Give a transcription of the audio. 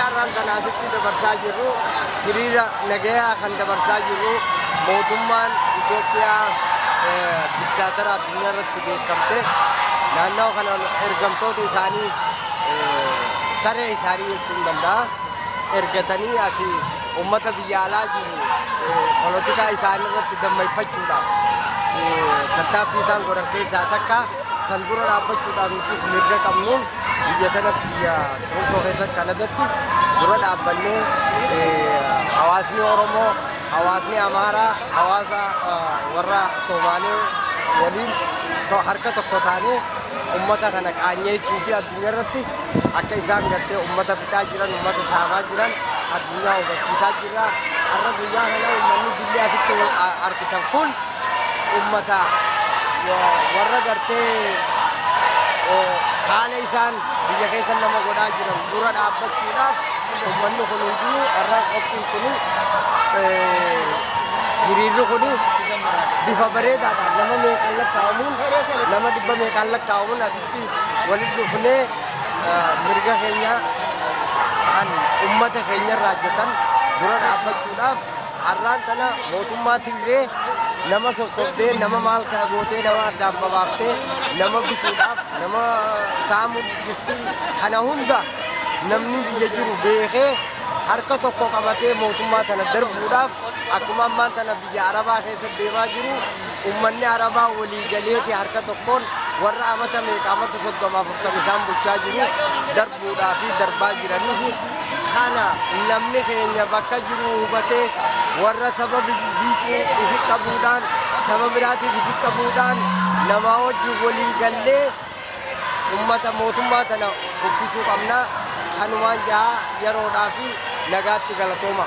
arraan tanaasitti dabarsaa jirru hiriira nagayaa kan dabarsaa jirru mootummaan Itoophiyaa diktaatara addunyaa irratti beekamte naannoo kana ergamtoota isaanii saree isaanii jechuun danda'a ergatanii asii ummata biyya alaa jiru polotikaa isaanii irratti dammayfachuudhaaf tattaaffii isaan godhan keessaa takka san dura dhaabbachuudhaaf nutis mirga qabnuun biyya tanatti biyya Torontoo keessatti kanadatti dura dhaabbannee hawaasni Oromoo, hawaasni Amaaraa, hawaasa warra Somaalee waliin harka tokko taanee ummata kana qaanyeessuu fi addunyaa irratti akka isaan gartee ummata bitaa jiran, ummata saamaa jiran addunyaa hubachiisaa jira. Har'a guyyaa kana uummanni biyya asitti argitan kun ummata warra gartee haala isaan biyya keessa nama godhaa jiran dura dhaabbachuudhaaf uummanni kun hundinuu har'a qophiin kun hiriirri kun bifa bareedaadhaan nama meeqaan lakkaa'amuun nama 100 meeqaan lakkaa'amuun asitti walitti dhufnee mirga keenya kan ummata keenya irraa hojjetan dura dhaabbachuudhaaf har'aan tana mootummaa Tigree nama sossobdee nama maal gootee nama addaan babaaftee nama bituudhaaf nama saamuu jirti kana hunda namni biyya jiru beekee harka tokko qabatee mootummaa tana darbuudhaaf akkuma ammaan tana biyya Arabaa keessa deemaa jiru uummanni Arabaa walii galeeti harka tokkoon warra amata meeqa amata 30-40 isaan bulchaa jiru darbuudhaa fi darbaa jiranis kana namni keenya bakka jiru hubatee warra sababa biicuu ifi qabuudhaan sababa biraatis ifi qabuudhaan namaa wajjin walii gallee ummata mootummaa tana kuffisuu qabna kanumaan jaha yeroodhaa fi nagaatti galatooma.